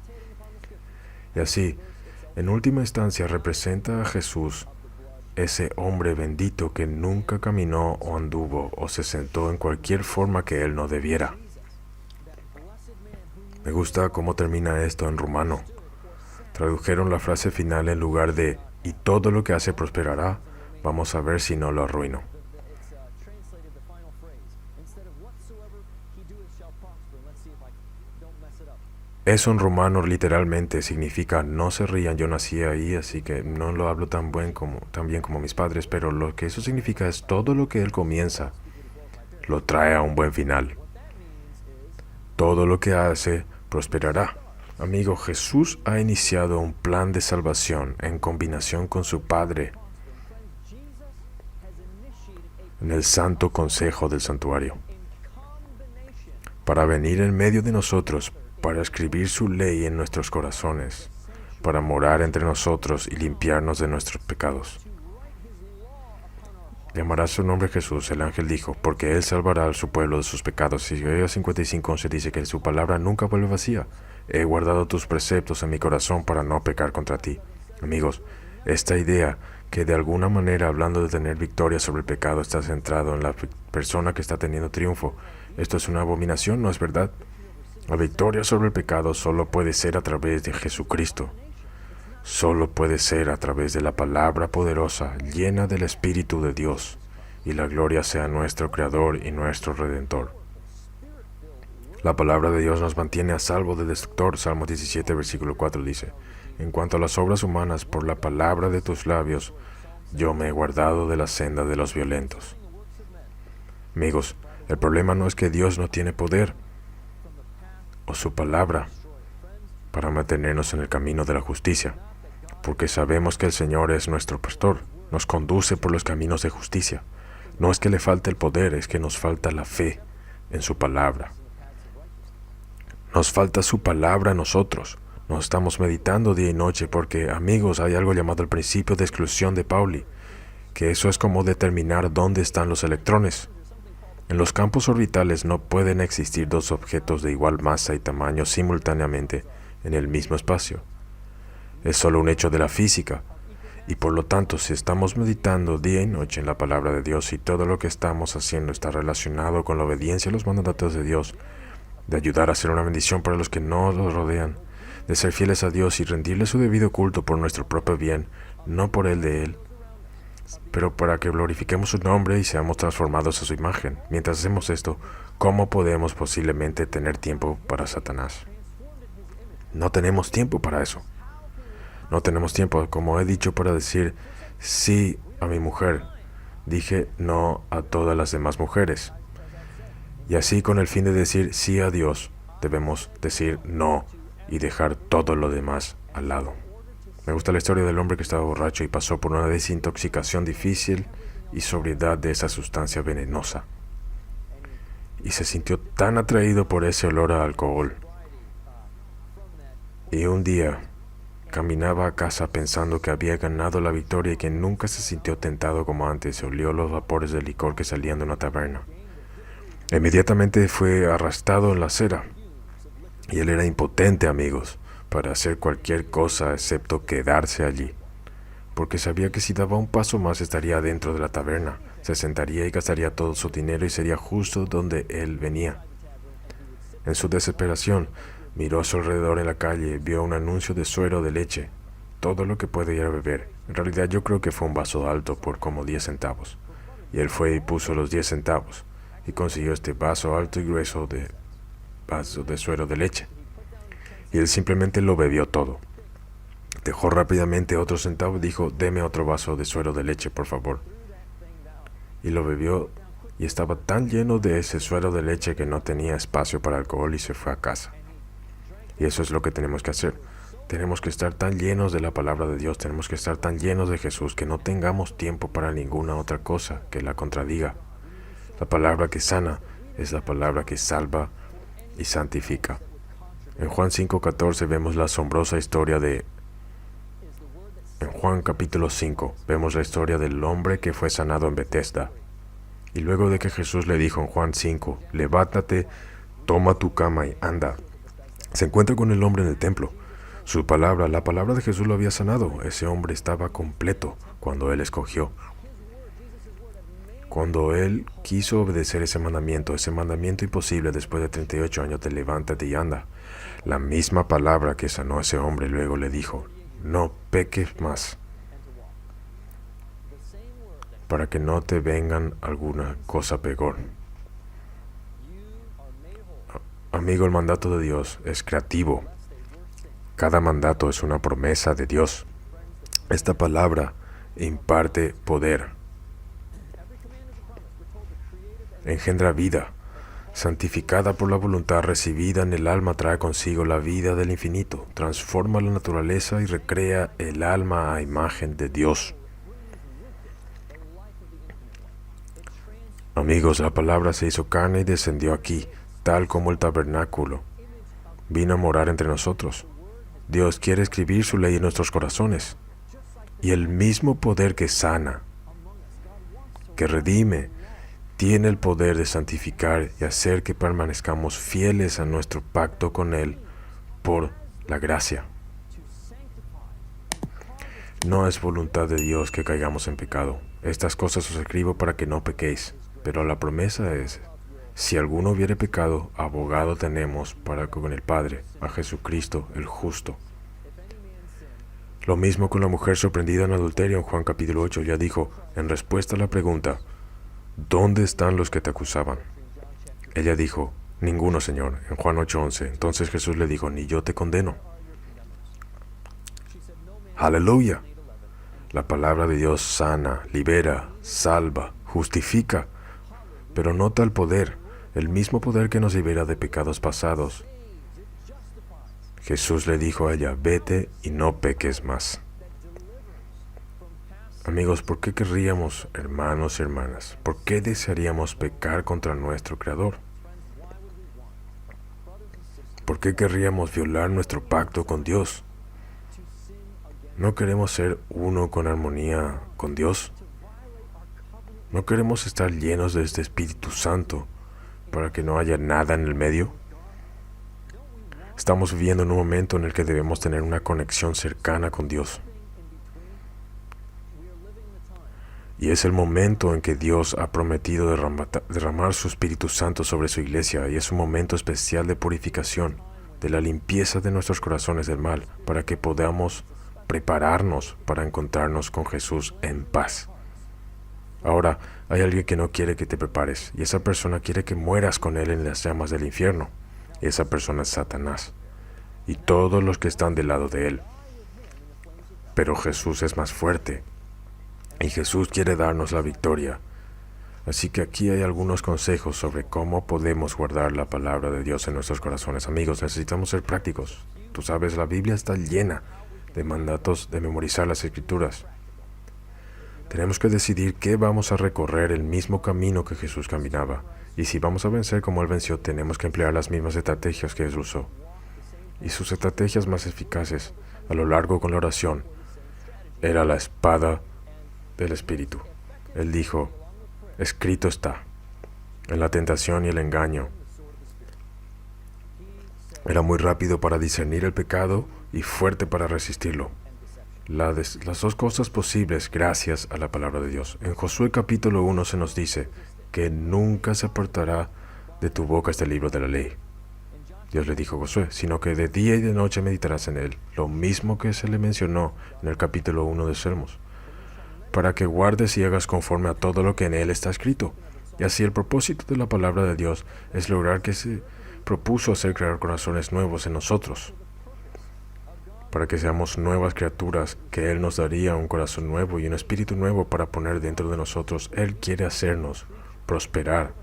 Y así, en última instancia, representa a Jesús, ese hombre bendito que nunca caminó o anduvo o se sentó en cualquier forma que él no debiera. Me gusta cómo termina esto en rumano. Tradujeron la frase final en lugar de "y todo lo que hace prosperará", vamos a ver si no lo arruino. Eso en rumano literalmente significa "no se rían, yo nací ahí, así que no lo hablo tan bien como mis padres", pero lo que eso significa es todo lo que él comienza lo trae a un buen final. Todo lo que hace prosperará. Amigo, Jesús ha iniciado un plan de salvación en combinación con su Padre en el santo consejo del santuario, para venir en medio de nosotros, para escribir su ley en nuestros corazones, para morar entre nosotros y limpiarnos de nuestros pecados. Llamará su nombre Jesús, el ángel dijo, porque él salvará a su pueblo de sus pecados. Isaías 55:11 dice que su palabra nunca vuelve vacía. He guardado tus preceptos en mi corazón para no pecar contra ti. Amigos, esta idea que de alguna manera, hablando de tener victoria sobre el pecado, está centrado en la persona que está teniendo triunfo. Esto es una abominación, ¿no es verdad? La victoria sobre el pecado solo puede ser a través de Jesucristo. Solo puede ser a través de la palabra poderosa, llena del Espíritu de Dios, y la gloria sea nuestro Creador y nuestro Redentor. La palabra de Dios nos mantiene a salvo del destructor. Salmo 17, versículo 4 dice, en cuanto a las obras humanas, por la palabra de tus labios, yo me he guardado de la senda de los violentos. Amigos, el problema no es que Dios no tiene poder o su palabra para mantenernos en el camino de la justicia, porque sabemos que el Señor es nuestro pastor, nos conduce por los caminos de justicia. No es que le falte el poder, es que nos falta la fe en su palabra. Nos falta su palabra a nosotros, No estamos meditando día y noche porque, amigos, hay algo llamado el principio de exclusión de Pauli, que eso es como determinar dónde están los electrones. En los campos orbitales no pueden existir dos objetos de igual masa y tamaño simultáneamente en el mismo espacio. Es solo un hecho de la física, y por lo tanto, si estamos meditando día y noche en la palabra de Dios y todo lo que estamos haciendo está relacionado con la obediencia a los mandatos de Dios, de ayudar a ser una bendición para los que no los rodean, de ser fieles a Dios y rendirle su debido culto por nuestro propio bien, no por el de Él, pero para que glorifiquemos su nombre y seamos transformados a su imagen. Mientras hacemos esto, ¿cómo podemos posiblemente tener tiempo para Satanás? No tenemos tiempo para eso. No tenemos tiempo, como he dicho, para decir sí a mi mujer. Dije no a todas las demás mujeres. Y así, con el fin de decir sí a Dios, debemos decir no y dejar todo lo demás al lado. Me gusta la historia del hombre que estaba borracho y pasó por una desintoxicación difícil y sobriedad de esa sustancia venenosa. Y se sintió tan atraído por ese olor a alcohol. Y un día caminaba a casa pensando que había ganado la victoria y que nunca se sintió tentado como antes. Olió los vapores de licor que salían de una taberna. Inmediatamente fue arrastrado en la acera. Y él era impotente, amigos, para hacer cualquier cosa excepto quedarse allí, porque sabía que si daba un paso más estaría dentro de la taberna, se sentaría y gastaría todo su dinero y sería justo donde él venía. En su desesperación, miró a su alrededor en la calle, vio un anuncio de suero de leche, todo lo que puede ir a beber. En realidad yo creo que fue un vaso alto por como 10 centavos, y él fue y puso los 10 centavos, y consiguió este vaso alto y grueso de suero de leche. Y él simplemente lo bebió todo. Dejó rápidamente otro centavo y dijo, deme otro vaso de suero de leche, por favor. Y lo bebió y estaba tan lleno de ese suero de leche que no tenía espacio para alcohol y se fue a casa. Y eso es lo que tenemos que hacer. Tenemos que estar tan llenos de la palabra de Dios, tenemos que estar tan llenos de Jesús que no tengamos tiempo para ninguna otra cosa que la contradiga. La palabra que sana es la palabra que salva y santifica. En Juan 5:14 vemos la asombrosa historia En Juan capítulo 5 vemos la historia del hombre que fue sanado en Betesda. Y luego de que Jesús le dijo en Juan 5, levántate, toma tu cama y anda, se encuentra con el hombre en el templo. La palabra de Jesús lo había sanado. Ese hombre estaba completo cuando él escogió. Cuando él quiso obedecer ese mandamiento imposible después de 38 años de levántate y anda, la misma palabra que sanó a ese hombre luego le dijo, no peques más, para que no te vengan alguna cosa peor. Amigo, el mandato de Dios es creativo. Cada mandato es una promesa de Dios. Esta palabra imparte poder. Engendra vida, santificada por la voluntad recibida en el alma, trae consigo la vida del infinito, transforma la naturaleza y recrea el alma a imagen de Dios. Amigos, la palabra se hizo carne y descendió aquí, tal como el tabernáculo. Vino a morar entre nosotros. Dios quiere escribir su ley en nuestros corazones. Y el mismo poder que sana, que redime, tiene el poder de santificar y hacer que permanezcamos fieles a nuestro pacto con Él por la gracia. No es voluntad de Dios que caigamos en pecado. Estas cosas os escribo para que no pequéis. Pero la promesa es, si alguno hubiere pecado, abogado tenemos para con el Padre, a Jesucristo el justo. Lo mismo con la mujer sorprendida en adulterio en Juan capítulo 8. Ya dijo, en respuesta a la pregunta, ¿dónde están los que te acusaban? Ella dijo, ninguno, Señor, en Juan 8:11. Entonces Jesús le dijo, ni yo te condeno. Aleluya. La palabra de Dios sana, libera, salva, justifica, pero nota el poder, el mismo poder que nos libera de pecados pasados. Jesús le dijo a ella, vete y no peques más. Amigos, ¿por qué querríamos, hermanos y hermanas, por qué desearíamos pecar contra nuestro Creador? ¿Por qué querríamos violar nuestro pacto con Dios? ¿No queremos ser uno con armonía con Dios? ¿No queremos estar llenos de este Espíritu Santo para que no haya nada en el medio? Estamos viviendo en un momento en el que debemos tener una conexión cercana con Dios. Y es el momento en que Dios ha prometido derramar su Espíritu Santo sobre su iglesia, y es un momento especial de purificación, de la limpieza de nuestros corazones del mal, para que podamos prepararnos para encontrarnos con Jesús en paz. Ahora, hay alguien que no quiere que te prepares, y esa persona quiere que mueras con él en las llamas del infierno. Esa persona es Satanás, y todos los que están del lado de él. Pero Jesús es más fuerte, y Jesús quiere darnos la victoria. Así que aquí hay algunos consejos sobre cómo podemos guardar la palabra de Dios en nuestros corazones. Amigos, necesitamos ser prácticos. Tú sabes, la Biblia está llena de mandatos de memorizar las Escrituras. Tenemos que decidir que vamos a recorrer el mismo camino que Jesús caminaba. Y si vamos a vencer como Él venció, tenemos que emplear las mismas estrategias que Él usó. Y sus estrategias más eficaces a lo largo con la oración era la espada del Espíritu. Él dijo, escrito está, en la tentación y el engaño. Era muy rápido para discernir el pecado y fuerte para resistirlo. Las dos cosas posibles gracias a la palabra de Dios. En Josué capítulo 1 se nos dice que nunca se apartará de tu boca este libro de la ley. Dios le dijo a Josué, sino que de día y de noche meditarás en él, lo mismo que se le mencionó en el capítulo 1 de Salmos, para que guardes y hagas conforme a todo lo que en él está escrito. Y así el propósito de la palabra de Dios es lograr que se propuso hacer crear corazones nuevos en nosotros, para que seamos nuevas criaturas, que Él nos daría un corazón nuevo y un espíritu nuevo para poner dentro de nosotros. Él quiere hacernos prosperar,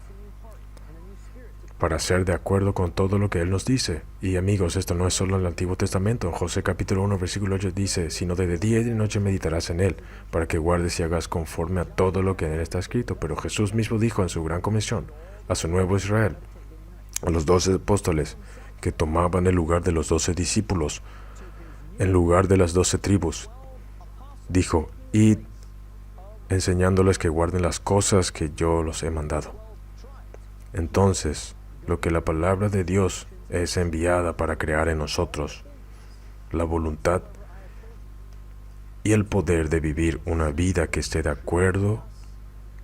para ser de acuerdo con todo lo que Él nos dice. Y amigos, esto no es solo en el Antiguo Testamento. José capítulo 1 versículo 8 dice, sino de día y de noche meditarás en Él, para que guardes y hagas conforme a todo lo que en Él está escrito. Pero Jesús mismo dijo en su gran comisión a su nuevo Israel, a los 12 apóstoles, que tomaban el lugar de los 12 discípulos, en lugar de las 12 tribus, dijo, id enseñándoles que guarden las cosas que yo los he mandado. Entonces, lo que la palabra de Dios es enviada para crear en nosotros, la voluntad y el poder de vivir una vida que esté de acuerdo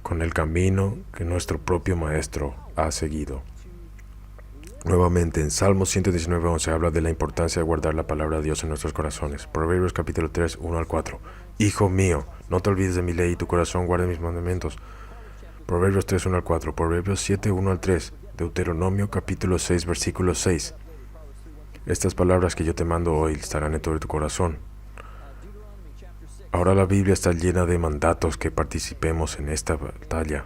con el camino que nuestro propio Maestro ha seguido. Nuevamente, en Salmos 119:11 habla de la importancia de guardar la palabra de Dios en nuestros corazones. Proverbios capítulo 3, 1 al 4. Hijo mío, no te olvides de mi ley y tu corazón guarde mis mandamientos. Proverbios 3, 1 al 4. Proverbios 7, 1 al 3. Deuteronomio capítulo 6, versículo 6. Estas palabras que yo te mando hoy estarán en todo tu corazón. Ahora la Biblia está llena de mandatos que participemos en esta batalla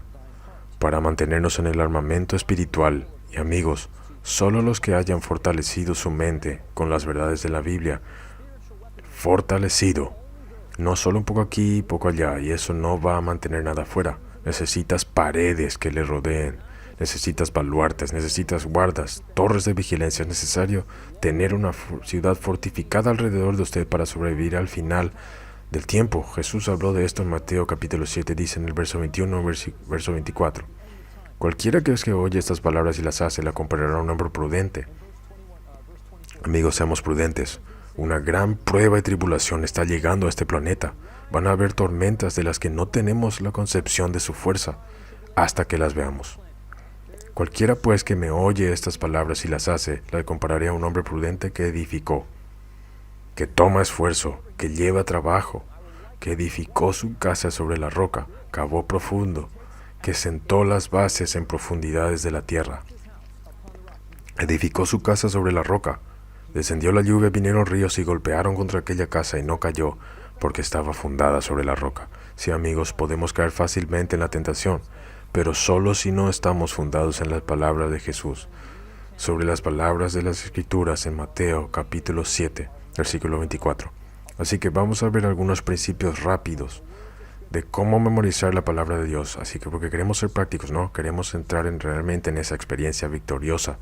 para mantenernos en el armamento espiritual. Y amigos, solo los que hayan fortalecido su mente con las verdades de la Biblia, fortalecido, no solo un poco aquí y poco allá, y eso no va a mantener nada afuera. Necesitas paredes que le rodeen, necesitas baluartes, necesitas guardas, torres de vigilancia. Es necesario tener una ciudad fortificada alrededor de usted para sobrevivir al final del tiempo. Jesús habló de esto en Mateo capítulo 7, dice en el verso 21, verso 24. Cualquiera que oye estas palabras y las hace, la comparará a un hombre prudente. Amigos, seamos prudentes. Una gran prueba y tribulación está llegando a este planeta. Van a haber tormentas de las que no tenemos la concepción de su fuerza hasta que las veamos. Cualquiera pues que me oye estas palabras y las hace, la compararé a un hombre prudente que edificó, que toma esfuerzo, que lleva trabajo, que edificó su casa sobre la roca, cavó profundo, que sentó las bases en profundidades de la tierra. Edificó su casa sobre la roca. Descendió la lluvia, vinieron ríos y golpearon contra aquella casa y no cayó, porque estaba fundada sobre la roca. Sí, amigos, podemos caer fácilmente en la tentación, pero solo si no estamos fundados en las palabras de Jesús, sobre las palabras de las Escrituras en Mateo capítulo 7, versículo 24. Así que vamos a ver algunos principios rápidos de cómo memorizar la palabra de Dios. Así que porque queremos ser prácticos, ¿no? Queremos entrar realmente en esa experiencia victoriosa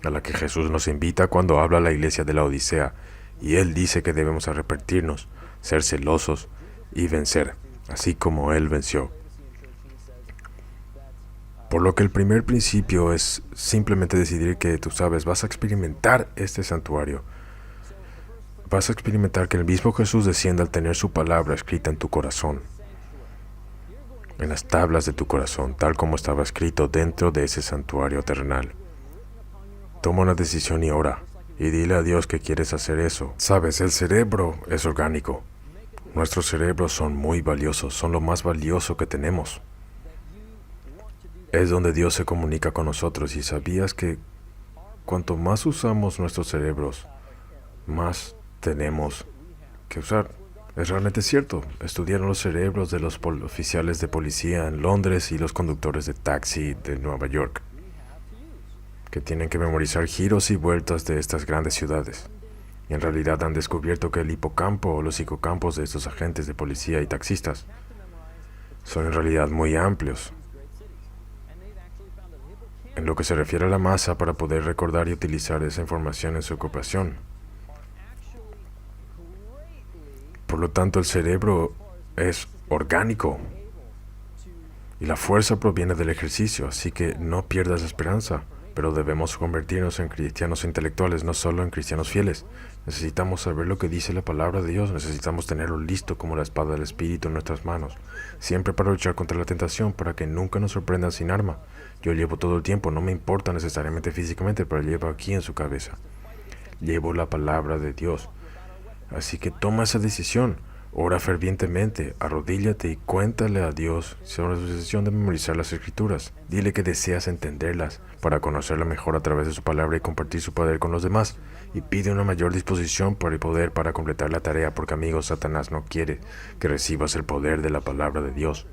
a la que Jesús nos invita cuando habla a la iglesia de la Odisea, y Él dice que debemos arrepentirnos, ser celosos y vencer, así como Él venció. Por lo que el primer principio es simplemente decidir que tú sabes, vas a experimentar este santuario. Vas a experimentar que el mismo Jesús descienda al tener su palabra escrita en tu corazón, en las tablas de tu corazón, tal como estaba escrito dentro de ese santuario terrenal. Toma una decisión y ora, y dile a Dios que quieres hacer eso. Sabes, el cerebro es orgánico. Nuestros cerebros son muy valiosos, son lo más valioso que tenemos. Es donde Dios se comunica con nosotros, y sabías que cuanto más usamos nuestros cerebros, más tenemos que usar. Es realmente cierto. Estudiaron los cerebros de los oficiales de policía en Londres y los conductores de taxi de Nueva York, que tienen que memorizar giros y vueltas de estas grandes ciudades. Y en realidad han descubierto que el hipocampo o los psicocampos de estos agentes de policía y taxistas son en realidad muy amplios en lo que se refiere a la masa para poder recordar y utilizar esa información en su ocupación. Por lo tanto, el cerebro es orgánico y la fuerza proviene del ejercicio, así que no pierdas la esperanza, pero debemos convertirnos en cristianos intelectuales, no solo en cristianos fieles. Necesitamos saber lo que dice la palabra de Dios, necesitamos tenerlo listo como la espada del Espíritu en nuestras manos, siempre para luchar contra la tentación, para que nunca nos sorprendan sin arma. Yo llevo todo el tiempo, no me importa necesariamente físicamente, pero llevo aquí en su cabeza. Llevo la palabra de Dios. Así que toma esa decisión, ora fervientemente, arrodíllate y cuéntale a Dios sobre su decisión de memorizar las Escrituras. Dile que deseas entenderlas para conocerla mejor a través de su palabra y compartir su poder con los demás. Y pide una mayor disposición por el poder para completar la tarea, porque amigos, Satanás no quiere que recibas el poder de la palabra de Dios.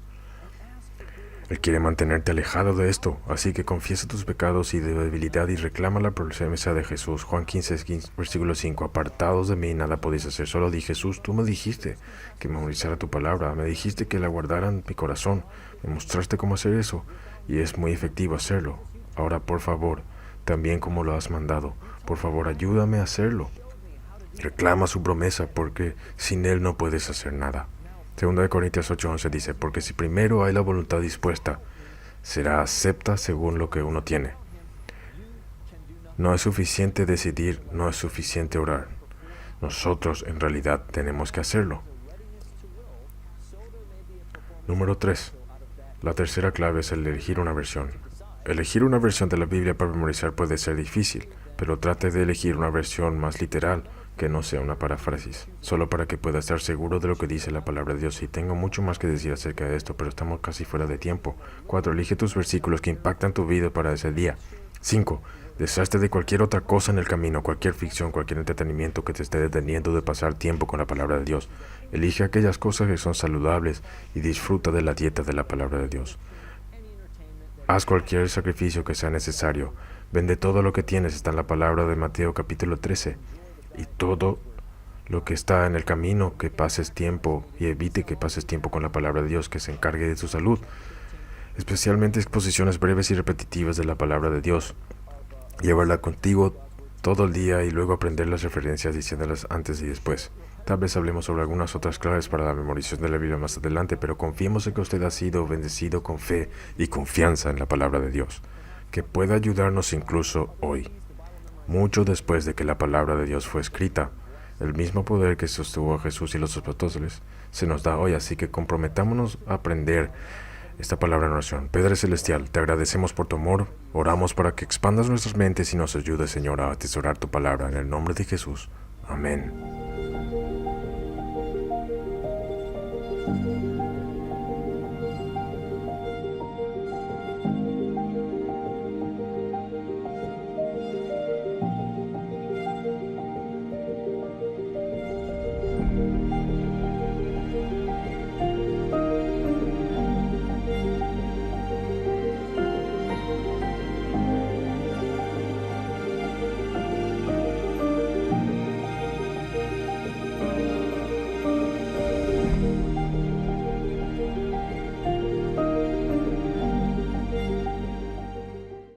Él quiere mantenerte alejado de esto, así que confiesa tus pecados y debilidad y reclama la promesa de Jesús. Juan 15, versículo 5, apartados de mí nada podéis hacer. Solo di, Jesús, tú me dijiste que memorizara tu palabra, me dijiste que la guardara en mi corazón, me mostraste cómo hacer eso, y es muy efectivo hacerlo. Ahora, por favor, también como lo has mandado, por favor, ayúdame a hacerlo. Reclama su promesa, porque sin Él no puedes hacer nada. 2 Corintios 8:11 dice, porque si primero hay la voluntad dispuesta, será acepta según lo que uno tiene. No es suficiente decidir, no es suficiente orar. Nosotros en realidad tenemos que hacerlo. Número 3. La tercera clave es el elegir una versión. Elegir una versión de la Biblia para memorizar puede ser difícil, pero trate de elegir una versión más literal, que no sea una paráfrasis, solo para que pueda estar seguro de lo que dice la palabra de Dios. Y tengo mucho más que decir acerca de esto, pero estamos casi fuera de tiempo. 4. Elige tus versículos que impactan tu vida para ese día. 5. Deshazte de cualquier otra cosa en el camino, cualquier ficción, cualquier entretenimiento que te esté deteniendo de pasar tiempo con la palabra de Dios. Elige aquellas cosas que son saludables y disfruta de la dieta de la palabra de Dios. Haz cualquier sacrificio que sea necesario. Vende todo lo que tienes, está en la palabra de Mateo capítulo 13. Y todo lo que está en el camino, que pases tiempo y evite que pases tiempo con la palabra de Dios, que se encargue de tu salud. Especialmente exposiciones breves y repetitivas de la palabra de Dios. Llevarla contigo todo el día y luego aprender las referencias diciéndolas antes y después. Tal vez hablemos sobre algunas otras claves para la memorización de la Biblia más adelante, pero confiemos en que usted ha sido bendecido con fe y confianza en la palabra de Dios, que puede ayudarnos incluso hoy. Mucho después de que la palabra de Dios fue escrita, el mismo poder que sostuvo a Jesús y los apóstoles se nos da hoy, así que comprometámonos a aprender esta palabra en oración. Padre Celestial, te agradecemos por tu amor, oramos para que expandas nuestras mentes y nos ayudes, Señor, a atesorar tu palabra, en el nombre de Jesús. Amén.